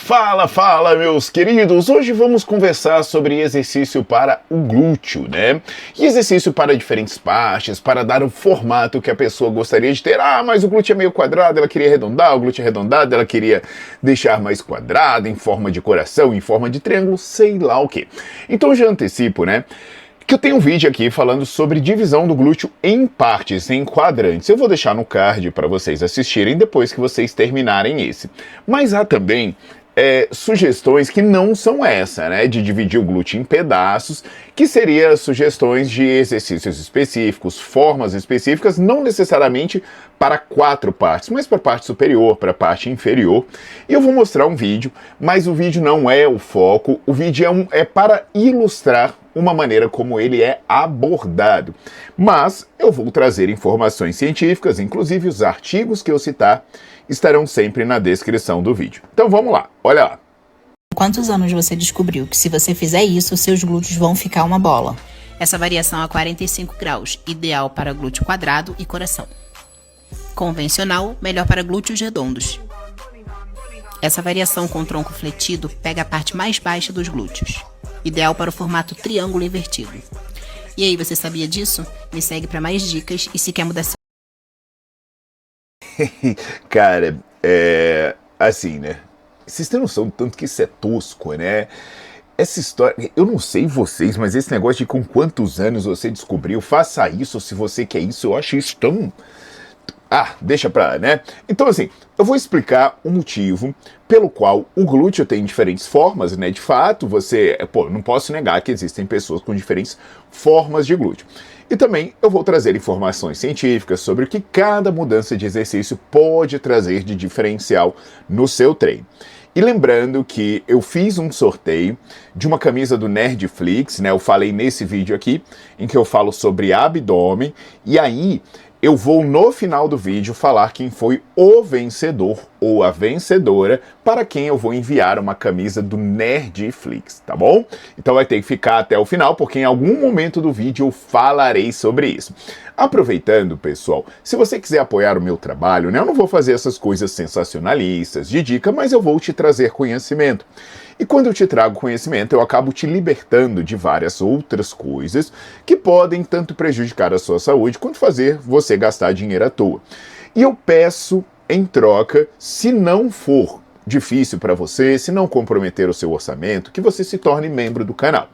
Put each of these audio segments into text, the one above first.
Fala, fala, meus queridos! Hoje vamos conversar sobre exercício para o glúteo, né? E exercício para diferentes partes, para dar o formato que a pessoa gostaria de ter. Ah, mas o glúteo é meio quadrado, ela queria arredondar, o glúteo é arredondado, ela queria deixar mais quadrado, em forma de coração, em forma de triângulo, sei lá o quê. Então já antecipo, né? Que eu tenho um vídeo aqui falando sobre divisão do glúteo em partes, em quadrantes. Eu vou deixar no card para vocês assistirem depois que vocês terminarem esse. Mas há também sugestões que não são essa, né, de dividir o glúteo em pedaços, que seria sugestões de exercícios específicos, formas específicas, não necessariamente para 4 partes, mas para a parte superior, para a parte inferior. E eu vou mostrar um vídeo, mas o vídeo não é o foco, o vídeo é para ilustrar uma maneira como ele é abordado. Mas eu vou trazer informações científicas, inclusive os artigos que eu citar estarão sempre na descrição do vídeo. Então vamos lá, olha lá. Quantos anos você descobriu que se você fizer isso, seus glúteos vão ficar uma bola? Essa variação é 45 graus, ideal para glúteo quadrado e coração. Convencional, melhor para glúteos redondos. Essa variação com tronco fletido pega a parte mais baixa dos glúteos, ideal para o formato triângulo invertido. E aí, você sabia disso? Me segue para mais dicas e se quer mudar seu... Cara, assim, né? Vocês têm noção do tanto que isso é tosco, né? Essa história, eu não sei vocês, mas esse negócio de com quantos anos você descobriu, faça isso se você quer isso, eu acho isso tão... deixa pra lá, né? Então, assim, eu vou explicar o motivo pelo qual o glúteo tem diferentes formas, né? De fato, não posso negar que existem pessoas com diferentes formas de glúteo. E também eu vou trazer informações científicas sobre o que cada mudança de exercício pode trazer de diferencial no seu treino. E lembrando que eu fiz um sorteio de uma camisa do Nerdflix, né? Eu falei nesse vídeo aqui, em que eu falo sobre abdômen, e aí eu vou no final do vídeo falar quem foi o vencedor ou a vencedora para quem eu vou enviar uma camisa do Nerdflix, tá bom? Então vai ter que ficar até o final, porque em algum momento do vídeo eu falarei sobre isso. Aproveitando, pessoal, se você quiser apoiar o meu trabalho, né, eu não vou fazer essas coisas sensacionalistas de dica, mas eu vou te trazer conhecimento. E quando eu te trago conhecimento, eu acabo te libertando de várias outras coisas que podem tanto prejudicar a sua saúde quanto fazer você gastar dinheiro à toa. E eu peço em troca, se não for difícil para você, se não comprometer o seu orçamento, que você se torne membro do canal.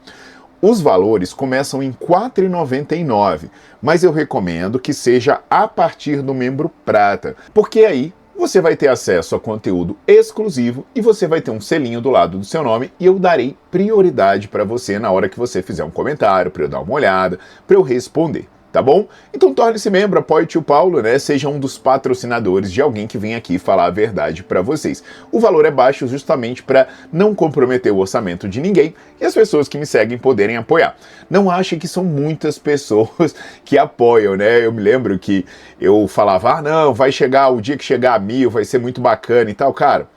Os valores começam em R$ 4,99, mas eu recomendo que seja a partir do membro prata, porque aí você vai ter acesso a conteúdo exclusivo e você vai ter um selinho do lado do seu nome e eu darei prioridade para você na hora que você fizer um comentário, para eu dar uma olhada, para eu responder. Tá bom? Então torne-se membro, apoie o tio Paulo, né? Seja um dos patrocinadores de alguém que vem aqui falar a verdade para vocês. O valor é baixo justamente para não comprometer o orçamento de ninguém e as pessoas que me seguem poderem apoiar. Não achem que são muitas pessoas que apoiam, né? Eu me lembro que eu falava, não, vai chegar, o dia que chegar a 1000 vai ser muito bacana e tal. Cara,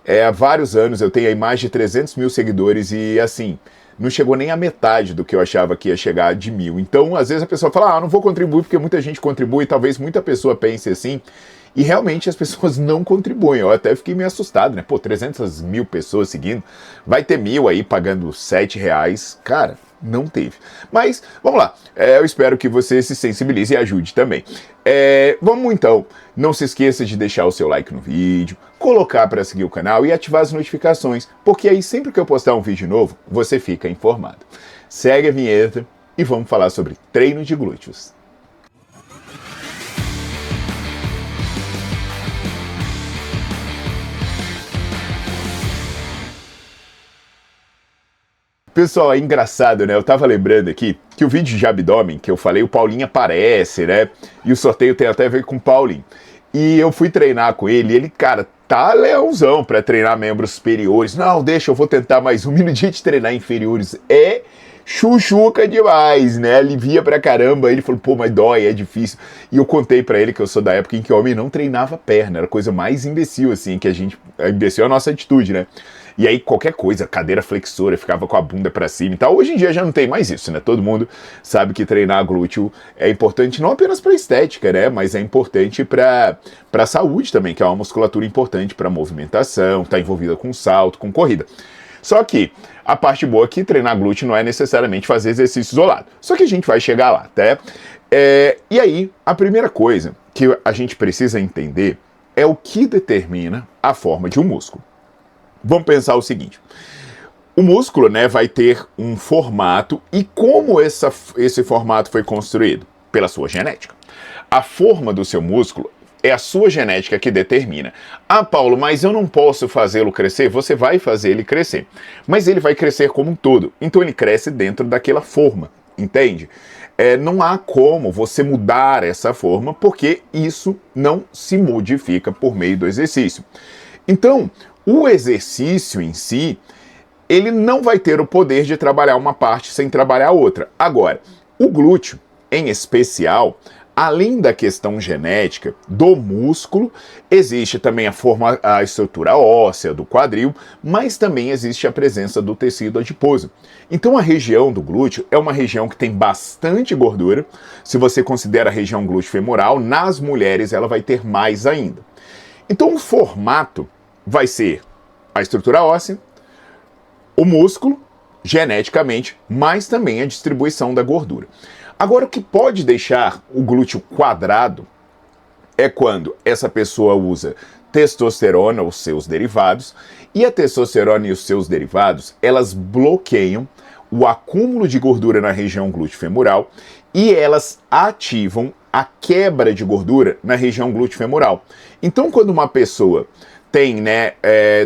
há vários anos eu tenho aí mais de 300 mil seguidores e assim... não chegou nem a metade do que eu achava que ia chegar de 1000. Então, às vezes a pessoa fala, não vou contribuir porque muita gente contribui, talvez muita pessoa pense assim, e realmente as pessoas não contribuem. Eu até fiquei meio assustado, né? 300 mil pessoas seguindo, vai ter 1000 aí pagando R$7, cara... não teve. Mas, vamos lá. Eu espero que você se sensibilize e ajude também. Vamos então. Não se esqueça de deixar o seu like no vídeo, colocar para seguir o canal e ativar as notificações, porque aí sempre que eu postar um vídeo novo, você fica informado. Segue a vinheta e vamos falar sobre treino de glúteos. Pessoal, é engraçado, né? Eu tava lembrando aqui que o vídeo de abdômen que eu falei, o Paulinho aparece, né? E o sorteio tem até a ver com o Paulinho. E eu fui treinar com ele e ele, cara, tá leãozão pra treinar membros superiores. Não, deixa, eu vou tentar mais um minutinho de treinar inferiores. É chuchuca demais, né? Alivia pra caramba. Ele falou, pô, mas dói, é difícil. E eu contei pra ele que eu sou da época em que o homem não treinava perna, era a coisa mais imbecil, assim, que a gente... Imbecil é a nossa atitude, né? E aí qualquer coisa, cadeira flexora, ficava com a bunda pra cima e tal. Hoje em dia já não tem mais isso, né? Todo mundo sabe que treinar glúteo é importante não apenas pra estética, né? Mas é importante pra saúde também, que é uma musculatura importante pra movimentação, tá envolvida com salto, com corrida. Só que a parte boa é que treinar glúteo não é necessariamente fazer exercício isolado. Só que a gente vai chegar lá, tá? E aí, a primeira coisa que a gente precisa entender é o que determina a forma de um músculo. Vamos pensar o seguinte, o músculo, né, vai ter um formato, e como esse formato foi construído? Pela sua genética. A forma do seu músculo é a sua genética que determina. Ah, Paulo, mas eu não posso fazê-lo crescer? Você vai fazer ele crescer, mas ele vai crescer como um todo, então ele cresce dentro daquela forma, entende? Não há como você mudar essa forma, porque isso não se modifica por meio do exercício. Então, o exercício em si, ele não vai ter o poder de trabalhar uma parte sem trabalhar a outra. Agora, o glúteo, em especial, além da questão genética do músculo, existe também a estrutura óssea do quadril, mas também existe a presença do tecido adiposo. Então a região do glúteo é uma região que tem bastante gordura. Se você considera a região glúteo femoral, nas mulheres ela vai ter mais ainda. Então o formato vai ser a estrutura óssea, o músculo, geneticamente, mas também a distribuição da gordura. Agora, o que pode deixar o glúteo quadrado é quando essa pessoa usa testosterona ou seus derivados, e a testosterona e os seus derivados, elas bloqueiam o acúmulo de gordura na região glúteo femoral e elas ativam a quebra de gordura na região glúteo femoral. Então, quando uma pessoa tem, né,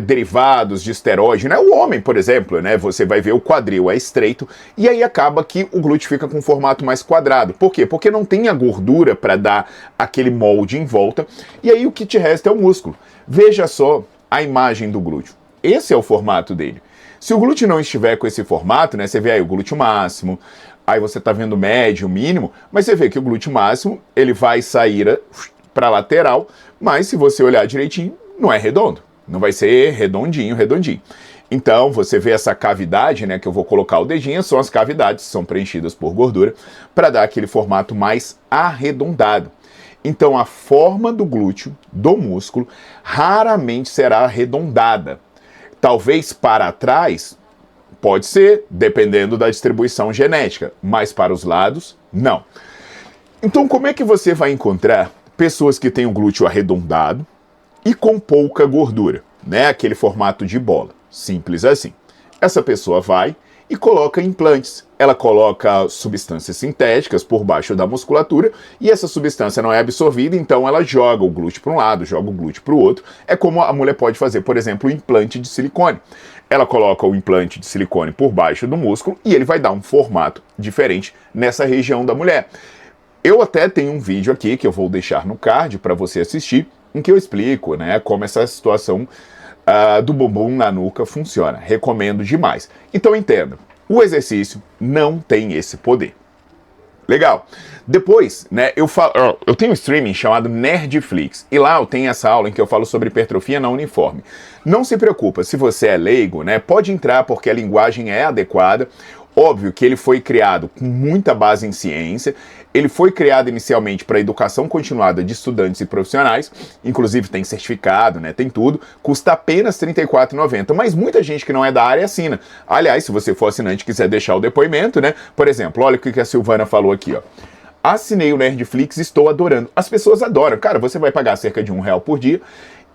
derivados de esteroide, né? O homem, por exemplo, né? Você vai ver o quadril é estreito e aí acaba que o glúteo fica com um formato mais quadrado. Por quê? Porque não tem a gordura para dar aquele molde em volta e aí o que te resta é o músculo. Veja só a imagem do glúteo. Esse é o formato dele. Se o glúteo não estiver com esse formato, né? Você vê aí o glúteo máximo, aí você tá vendo o médio, o mínimo, mas você vê que o glúteo máximo ele vai sair para lateral, mas se você olhar direitinho, não é redondo, não vai ser redondinho. Então, você vê essa cavidade, né, que eu vou colocar o dedinho, são as cavidades que são preenchidas por gordura para dar aquele formato mais arredondado. Então, a forma do glúteo, do músculo, raramente será arredondada. Talvez para trás, pode ser, dependendo da distribuição genética, mas para os lados, não. Então, como é que você vai encontrar pessoas que têm o glúteo arredondado e com pouca gordura, né? Aquele formato de bola, simples assim. Essa pessoa vai e coloca implantes. Ela coloca substâncias sintéticas por baixo da musculatura e essa substância não é absorvida, então ela joga o glúteo para um lado, joga o glúteo para o outro. É como a mulher pode fazer, por exemplo, o implante de silicone. Ela coloca o implante de silicone por baixo do músculo e ele vai dar um formato diferente nessa região da mulher. Eu até tenho um vídeo aqui que eu vou deixar no card para você assistir, em que eu explico, né, como essa situação do bumbum na nuca funciona. Recomendo demais. Então entenda, o exercício não tem esse poder. Legal. Depois, né, eu tenho um streaming chamado Nerdflix, e lá eu tenho essa aula em que eu falo sobre hipertrofia na uniforme. Não se preocupa, se você é leigo, né, pode entrar porque a linguagem é adequada. Óbvio que ele foi criado com muita base em ciência, ele foi criado inicialmente para educação continuada de estudantes e profissionais, inclusive tem certificado, né, tem tudo, custa apenas R$ 34,90, mas muita gente que não é da área assina. Aliás, se você for assinante e quiser deixar o depoimento, né, por exemplo, olha o que a Silvana falou aqui, ó. Assinei o Nerdflix, estou adorando. As pessoas adoram. Cara, você vai pagar cerca de R$ 1 por dia,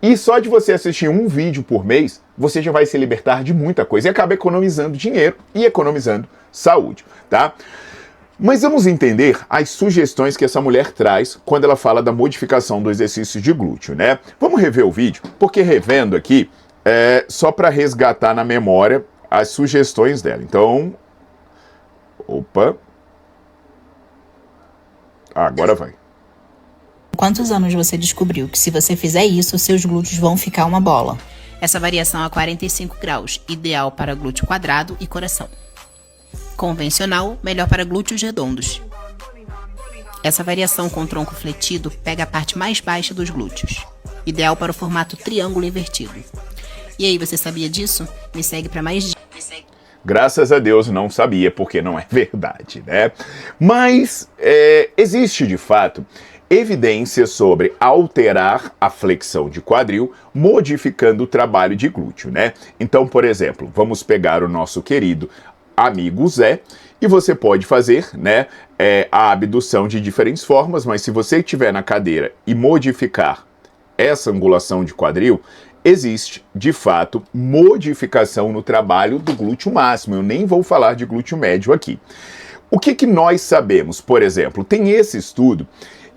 e só de você assistir um vídeo por mês, você já vai se libertar de muita coisa e acaba economizando dinheiro e economizando saúde, tá? Mas vamos entender as sugestões que essa mulher traz quando ela fala da modificação do exercício de glúteo, né? Vamos rever o vídeo, porque revendo aqui é só para resgatar na memória as sugestões dela. Então, opa. Agora vai. Quantos anos você descobriu que se você fizer isso, seus glúteos vão ficar uma bola? Essa variação a 45 graus, ideal para glúteo quadrado e coração. Convencional, melhor para glúteos redondos. Essa variação com tronco fletido pega a parte mais baixa dos glúteos. Ideal para o formato triângulo invertido. E aí, você sabia disso? Me segue para mais dicas. Graças a Deus não sabia, porque não é verdade, né? Mas existe, de fato, evidência sobre alterar a flexão de quadril, modificando o trabalho de glúteo, né? Então, por exemplo, vamos pegar o nosso querido amigo Zé, e você pode fazer, né, a abdução de diferentes formas, mas se você estiver na cadeira e modificar essa angulação de quadril, existe, de fato, modificação no trabalho do glúteo máximo. Eu nem vou falar de glúteo médio aqui. O que nós sabemos? Por exemplo, tem esse estudo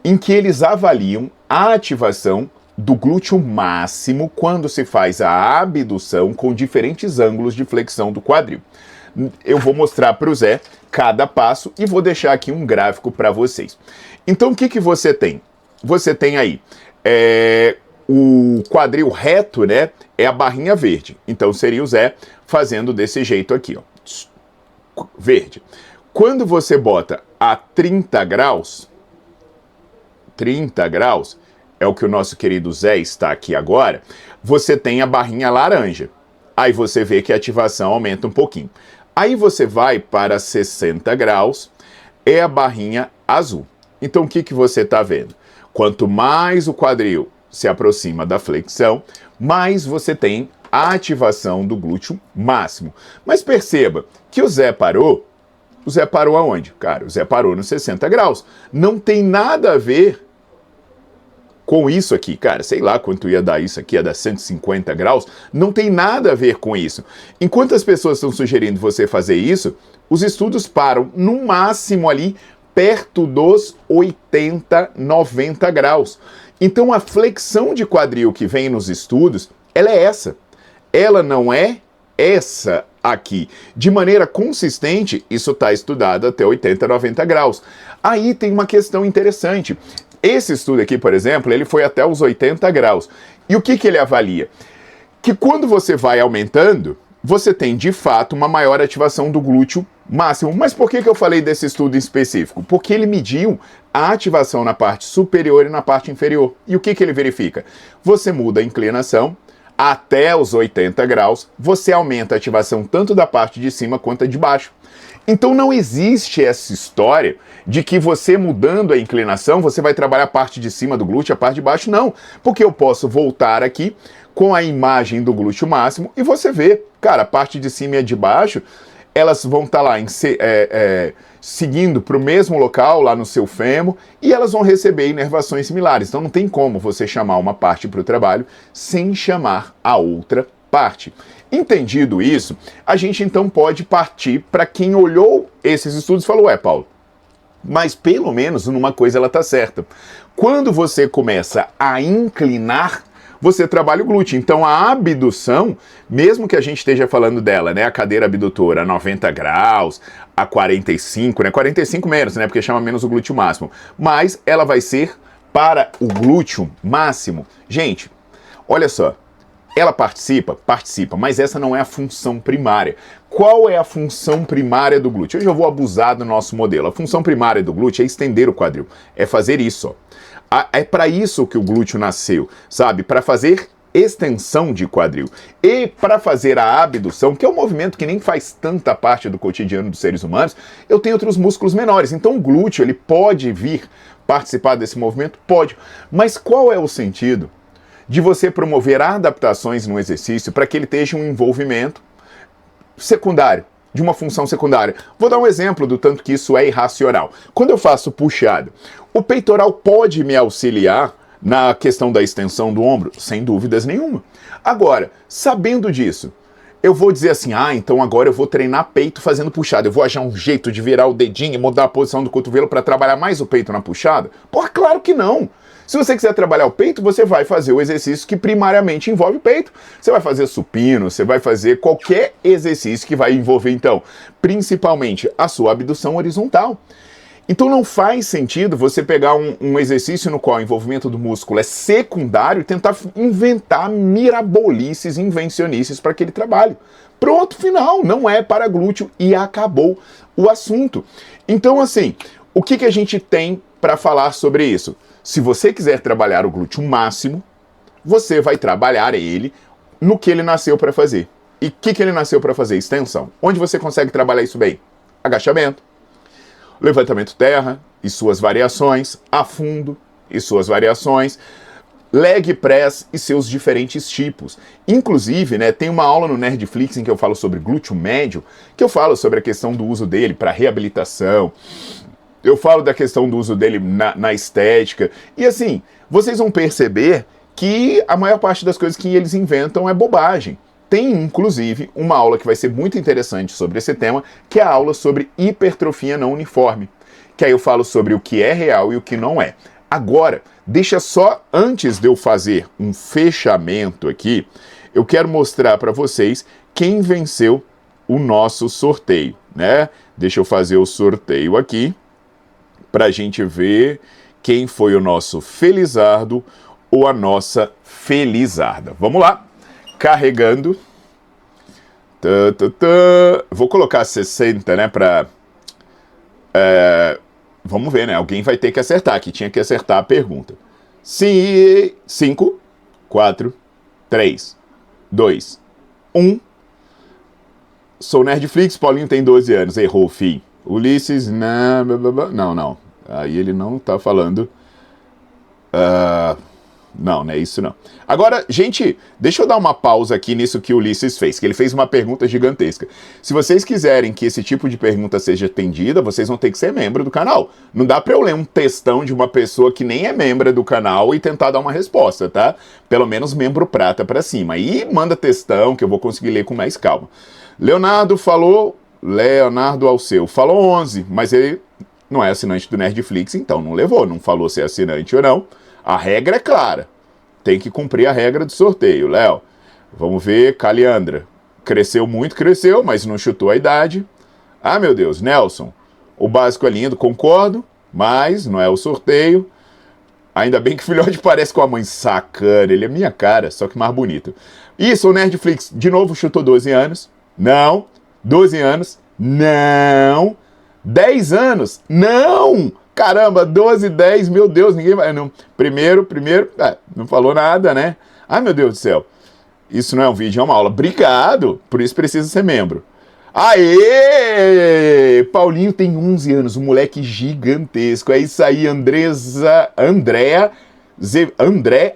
em que eles avaliam a ativação do glúteo máximo quando se faz a abdução com diferentes ângulos de flexão do quadril. Eu vou mostrar para o Zé cada passo e vou deixar aqui um gráfico para vocês. Então, o que você tem? Você tem aí o quadril reto, né? É a barrinha verde. Então, seria o Zé fazendo desse jeito aqui, ó. Verde. Quando você bota a 30 graus é o que o nosso querido Zé está aqui agora, você tem a barrinha laranja. Aí você vê que a ativação aumenta um pouquinho. Aí você vai para 60 graus, é a barrinha azul. Então o que você está vendo? Quanto mais o quadril se aproxima da flexão, mais você tem a ativação do glúteo máximo. Mas perceba que o Zé parou aonde? Cara, o Zé parou nos 60 graus. Não tem nada a ver com isso aqui, cara, sei lá quanto ia dar isso aqui, ia dar 150 graus, não tem nada a ver com isso. Enquanto as pessoas estão sugerindo você fazer isso, os estudos param no máximo ali perto dos 80, 90 graus. Então a flexão de quadril que vem nos estudos, ela é essa. Ela não é essa aqui. De maneira consistente, isso está estudado até 80, 90 graus. Aí tem uma questão interessante. Esse estudo aqui, por exemplo, ele foi até os 80 graus. E o que ele avalia? Que quando você vai aumentando, você tem, de fato, uma maior ativação do glúteo máximo. Mas por que eu falei desse estudo em específico? Porque ele mediu a ativação na parte superior e na parte inferior. E o que ele verifica? Você muda a inclinação até os 80 graus, você aumenta a ativação tanto da parte de cima quanto a de baixo. Então não existe essa história de que você mudando a inclinação, você vai trabalhar a parte de cima do glúteo, a parte de baixo, não. Porque eu posso voltar aqui com a imagem do glúteo máximo e você vê, cara, a parte de cima e a de baixo, elas vão estar lá seguindo para o mesmo local, lá no seu fêmur, e elas vão receber inervações similares. Então não tem como você chamar uma parte para o trabalho sem chamar a outra parte. Entendido isso, a gente então pode partir para quem olhou esses estudos e falou, Paulo, mas pelo menos numa coisa ela está certa. Quando você começa a inclinar, você trabalha o glúteo. Então a abdução, mesmo que a gente esteja falando dela, né, a cadeira abdutora a 90 graus, a 45, né, 45 menos, né, porque chama menos o glúteo máximo, mas ela vai ser para o glúteo máximo. Gente, olha só, ela participa, mas essa não é a função primária. Qual é a função primária do glúteo? Hoje eu vou abusar do nosso modelo. A função primária do glúteo é estender o quadril, é fazer isso, ó. É para isso que o glúteo nasceu, sabe? Para fazer extensão de quadril. E para fazer a abdução, que é um movimento que nem faz tanta parte do cotidiano dos seres humanos, eu tenho outros músculos menores. Então o glúteo, ele pode vir participar desse movimento? Pode. Mas qual é o sentido de você promover adaptações no exercício para que ele tenha um envolvimento secundário, de uma função secundária? Vou dar um exemplo do tanto que isso é irracional. Quando eu faço puxada, o peitoral pode me auxiliar na questão da extensão do ombro? Sem dúvidas nenhuma. Agora, sabendo disso, eu vou dizer assim, então agora eu vou treinar peito fazendo puxada, eu vou achar um jeito de virar o dedinho e mudar a posição do cotovelo para trabalhar mais o peito na puxada? Porra, claro que não! Se você quiser trabalhar o peito, você vai fazer o exercício que primariamente envolve o peito. Você vai fazer supino, você vai fazer qualquer exercício que vai envolver, então, principalmente a sua abdução horizontal. Então não faz sentido você pegar um exercício no qual o envolvimento do músculo é secundário e tentar inventar mirabolices, invencionices para aquele trabalho. Pronto, final, não é para glúteo e acabou o assunto. Então assim, o que a gente tem para falar sobre isso? Se você quiser trabalhar o glúteo máximo, você vai trabalhar ele no que ele nasceu para fazer. E o que ele nasceu para fazer? Extensão. Onde você consegue trabalhar isso bem? Agachamento, levantamento terra e suas variações, afundo e suas variações, leg press e seus diferentes tipos. Inclusive, né, tem uma aula no Nerdflix em que eu falo sobre glúteo médio, que eu falo sobre a questão do uso dele para reabilitação, eu falo da questão do uso dele na estética, e assim, vocês vão perceber que a maior parte das coisas que eles inventam é bobagem. Tem, inclusive, uma aula que vai ser muito interessante sobre esse tema, que é a aula sobre hipertrofia não uniforme, que aí eu falo sobre o que é real e o que não é. Agora, deixa só, antes de eu fazer um fechamento aqui, eu quero mostrar para vocês quem venceu o nosso sorteio, né? Deixa eu fazer o sorteio aqui, para a gente ver quem foi o nosso felizardo ou a nossa felizarda. Vamos lá, carregando. Vou colocar 60, né, para... vamos ver, né, alguém vai ter que acertar, que tinha que acertar a pergunta. 5, 4, 3, 2, 1. Sou Nerdflix, Paulinho tem 12 anos, errou, fim. Ulisses, não. Aí ele não tá falando. Não é isso não. Agora, gente, deixa eu dar uma pausa aqui nisso que o Ulisses fez, que ele fez uma pergunta gigantesca. Se vocês quiserem que esse tipo de pergunta seja atendida, vocês vão ter que ser membro do canal. Não dá pra eu ler um textão de uma pessoa que nem é membro do canal e tentar dar uma resposta, tá? Pelo menos membro prata pra cima. E manda textão que eu vou conseguir ler com mais calma. Leonardo Alceu falou 11, mas ele não é assinante do Nerdflix, então não levou, não falou se é assinante ou não. A regra é clara, tem que cumprir a regra do sorteio. Léo, vamos ver, Caliandra, cresceu, mas não chutou a idade. Ah, meu Deus, Nelson, o básico é lindo, concordo, mas não é o sorteio. Ainda bem que o filhote parece com a mãe, sacana, ele é minha cara, só que mais bonito. Isso, o Nerdflix, de novo, chutou 12 anos. Não. 12 anos. Não. 10 anos. Não. Caramba, 12, 10, meu Deus, ninguém vai... Não. Primeiro, não falou nada, né? Ai, meu Deus do céu. Isso não é um vídeo, é uma aula. Obrigado. Por isso precisa ser membro. Aê! Paulinho tem 11 anos, um moleque gigantesco. É isso aí, André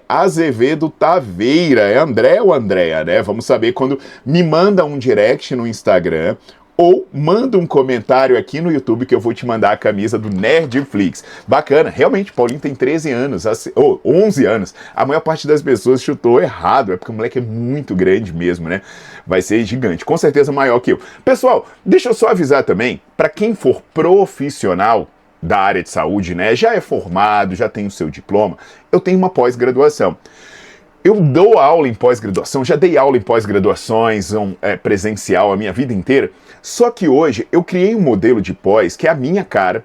Azevedo Taveira. É André ou Andréa, né? Vamos saber quando me manda um direct no Instagram ou manda um comentário aqui no YouTube que eu vou te mandar a camisa do Nerdflix. Bacana, realmente, Paulinho tem 13 anos, ou 11 anos. A maior parte das pessoas chutou errado, é porque o moleque é muito grande mesmo, né? Vai ser gigante, com certeza maior que eu. Pessoal, deixa eu só avisar também, para quem for profissional da área de saúde, né, já é formado, já tem o seu diploma, eu tenho uma pós-graduação. Eu dou aula em pós-graduação, já dei aula em pós-graduações presencial a minha vida inteira, só que hoje eu criei um modelo de pós que é a minha cara,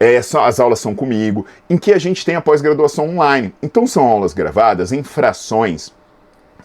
as aulas são comigo, em que a gente tem a pós-graduação online. Então são aulas gravadas em frações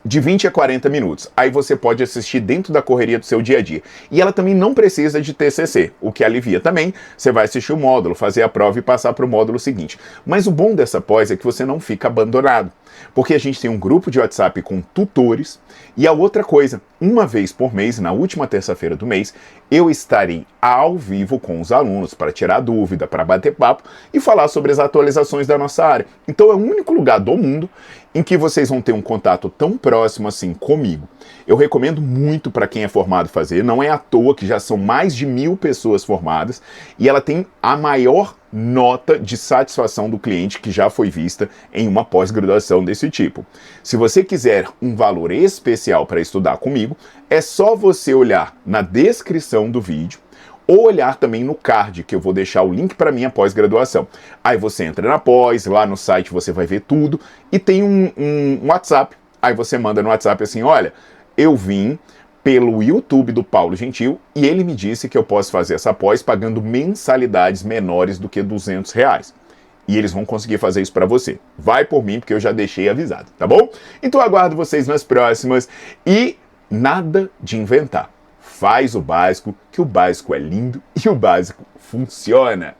de 20 a 40 minutos. Aí você pode assistir dentro da correria do seu dia a dia. E ela também não precisa de TCC, o que alivia também. Você vai assistir o módulo, fazer a prova e passar para o módulo seguinte. Mas o bom dessa pós é que você não fica abandonado. Porque a gente tem um grupo de WhatsApp com tutores. E a outra coisa, uma vez por mês, na última terça-feira do mês, eu estarei ao vivo com os alunos para tirar dúvida, para bater papo e falar sobre as atualizações da nossa área. Então é o único lugar do mundo em que vocês vão ter um contato tão próximo assim comigo. Eu recomendo muito para quem é formado fazer, não é à toa que já são mais de 1000 pessoas formadas e ela tem a maior nota de satisfação do cliente que já foi vista em uma pós-graduação desse tipo. Se você quiser um valor especial para estudar comigo, é só você olhar na descrição do vídeo ou olhar também no card, que eu vou deixar o link para minha pós-graduação. Aí você entra na pós, lá no site você vai ver tudo, e tem um WhatsApp. Aí você manda no WhatsApp assim, olha, eu vim pelo YouTube do Paulo Gentil e ele me disse que eu posso fazer essa pós pagando mensalidades menores do que R$200. E eles vão conseguir fazer isso para você. Vai por mim, porque eu já deixei avisado, tá bom? Então aguardo vocês nas próximas e nada de inventar. Faz o básico, que o básico é lindo e o básico funciona.